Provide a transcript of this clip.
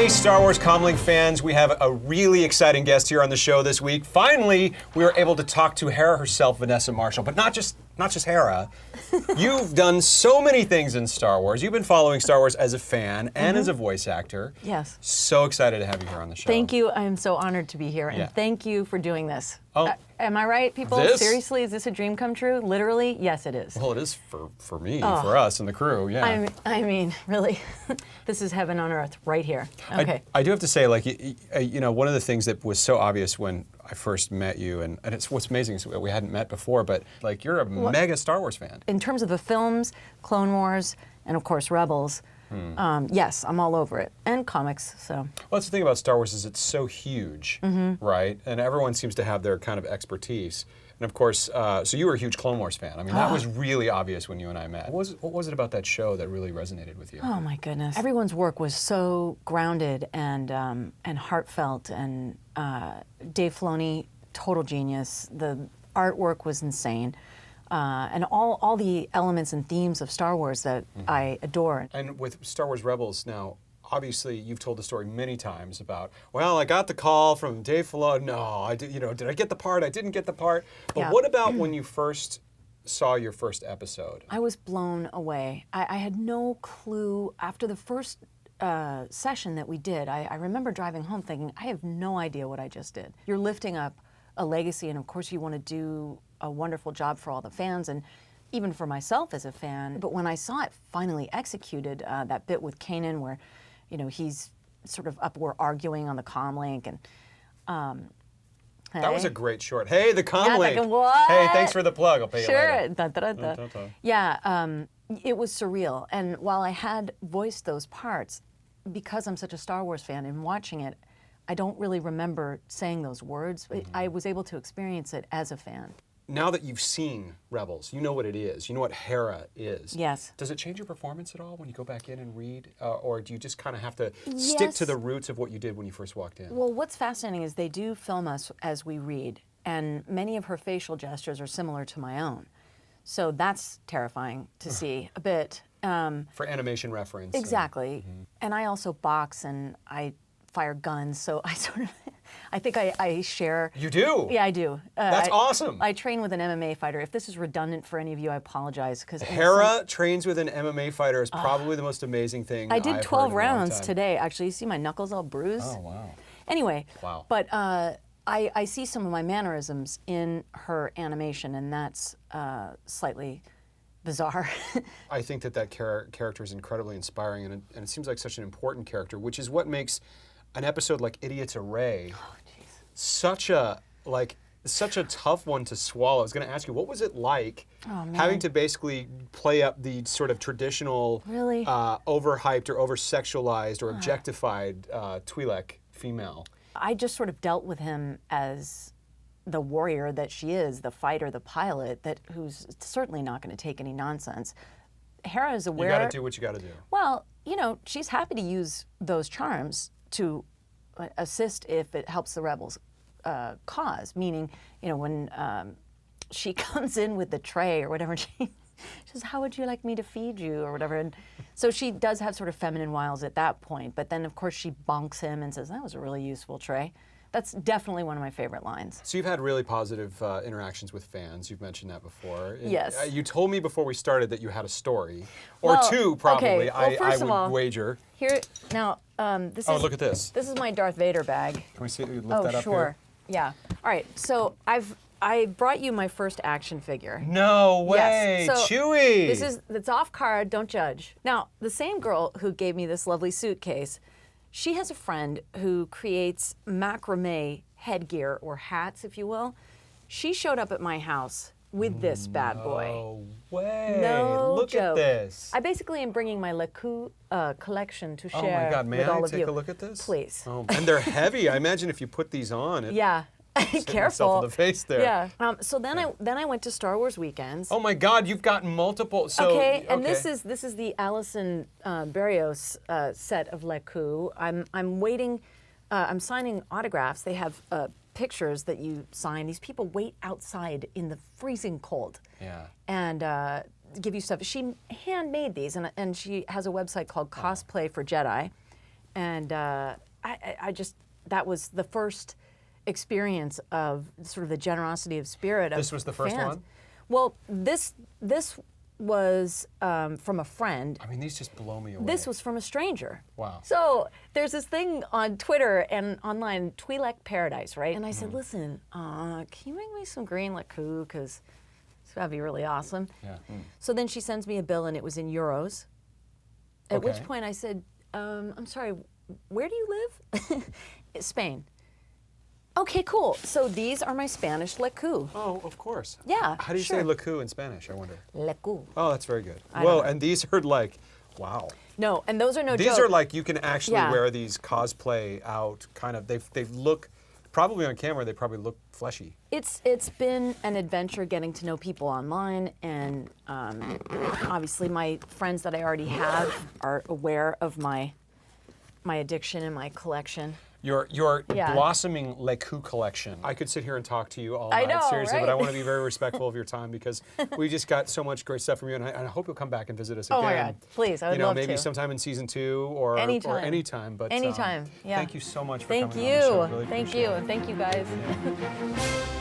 Hey, Star Wars Comlink fans, we have a really exciting guest here on the show this week. Finally, we were able to talk to Hera herself, Vanessa Marshall, but not just Hera. You've done so many things in Star Wars. You've been following Star Wars as a fan and as a voice actor. Yes. So excited to have you here on the show. Thank you. I am so honored to be here, and thank you for doing this. Oh. Am I right, people? This? Seriously, is this a dream come true? Literally, yes, it is. Well, it is for me, for us and the crew, yeah. I mean, really, this is heaven on earth right here. Okay. I do have to say, like, you know, one of the things that was so obvious when I first met you, and it's what's amazing is we hadn't met before, but like you're a mega Star Wars fan. In terms of the films, Clone Wars, and of course Rebels, yes, I'm all over it. And comics, so. Well, that's the thing about Star Wars is it's so huge, right? And everyone seems to have their kind of expertise. And of course, so you were a huge Clone Wars fan. I mean, that was really obvious when you and I met. What was it about that show that really resonated with you? Oh my goodness. Everyone's work was so grounded and heartfelt, and Dave Filoni, total genius. The artwork was insane. And all the elements and themes of Star Wars that I adore. And with Star Wars Rebels now, obviously you've told the story many times about, well, I got the call from Dave Filoni. No, I did. You know, did I get the part? I didn't get the part. But what about when you first saw your first episode? I was blown away. I had no clue after the first session that we did. I remember driving home thinking, I have no idea what I just did. You're lifting up a legacy, and of course you want to do a wonderful job for all the fans, and even for myself as a fan. But when I saw it finally executed, that bit with Kanan where, you know, he's sort of up, we're arguing on the Comlink, and that was a great short. Hey, the Comlink. Yeah, what? Hey, thanks for the plug. I'll pay you later. Sure. Yeah, it was surreal. And while I had voiced those parts, because I'm such a Star Wars fan and watching it, I don't really remember saying those words. I was able to experience it as a fan. Now that you've seen Rebels, you know what it is. You know what Hera is. Yes. Does it change your performance at all when you go back in and read? Or do you just kind of have to stick to the roots of what you did when you first walked in? Well, what's fascinating is they do film us as we read, and many of her facial gestures are similar to my own. So that's terrifying to see a bit. For animation reference. Exactly. And I also box and I fire guns, so I sort of, I think I share. You do? Yeah, I do. That's awesome. I train with an MMA fighter. If this is redundant for any of you, I apologize. Because Hera trains with an MMA fighter is probably the most amazing thing I did I've 12 heard in a long rounds time. today. Actually, you see my knuckles all bruised? Oh, wow. Anyway, Wow. But I see some of my mannerisms in her animation, and that's slightly bizarre. I think that character is incredibly inspiring, and it seems like such an important character, which is what makes an episode like Idiot's Array such a tough one to swallow. I was going to ask you, what was it like having to basically play up the sort of traditional, overhyped or over-sexualized or objectified Twi'lek female? I just sort of dealt with him as the warrior that she is, the fighter, the pilot, who's certainly not going to take any nonsense. Hera is aware. You got to do what you got to do. Well, you know, she's happy to use those charms to assist if it helps the rebels' cause. Meaning, you know, when she comes in with the tray or whatever, she says, "How would you like me to feed you?" or whatever. And so she does have sort of feminine wiles at that point. But then, of course, she bonks him and says, "That was a really useful tray." That's definitely one of my favorite lines. So you've had really positive interactions with fans. You've mentioned that before. Yes. You told me before we started that you had a story, or two probably. Okay. Well, first I of would all, wager. Here now, this is. Oh, look at this. This is my Darth Vader bag. Can we see? Lift Oh, that up sure. here? Yeah. All right. So I brought you my first action figure. No way, Yes. So Chewie. It's off card. Don't judge. Now, the same girl who gave me this lovely suitcase, she has a friend who creates macrame headgear, or hats, if you will. She showed up at my house with this bad boy. No way. No Look joke. at this. I basically am bringing my Lekku collection to share Oh my God, may with all I of you. take a look at this? Please. Oh, and they're heavy. I imagine if you put these on, it Yeah. hit Careful. myself in the face there. Yeah. So then I went to Star Wars weekends. Oh my God, you've got multiple. So, Okay, and this is the Alison Berrios set of Lekku. I'm waiting. I'm signing autographs. They have pictures that you sign. These people wait outside in the freezing cold. Yeah. And give you stuff. She handmade these, and she has a website called Cosplay for Jedi. And I just, that was the first experience of sort of the generosity of spirit of This was the first fans. one? Well, this was from a friend. I mean, these just blow me away. This was from a stranger. Wow. So there's this thing on Twitter and online, Twi'lek Paradise, right? And I said, listen, can you make me some green Lekku? Because it's gotta be really awesome. Yeah. So then she sends me a bill and it was in euros. At Okay. which point I said, I'm sorry, where do you live? Spain. Okay, cool. So these are my Spanish Lekku. Oh, of course. Yeah, How do you sure. say Lekku in Spanish, I wonder? Lekku. Oh, that's very good. I Whoa, know. and these are like, wow. No, and those are no These joke. are like, you can actually Yeah. wear these cosplay out, kind of, they look, probably on camera, they probably look fleshy. It's been an adventure getting to know people online, and obviously my friends that I already have are aware of my addiction and my collection. Your Yeah. blossoming Lekku collection. I could sit here and talk to you all I night, know, seriously, but right? I want to be very respectful of your time because we just got so much great stuff from you, and I hope you'll come back and visit us again. Oh my God, please, I would love maybe to. sometime in season 2 or Anytime. anytime. But Anytime, yeah. Thank you so much for Thank coming on the show. you. Really Thank appreciate you, it. and thank you guys.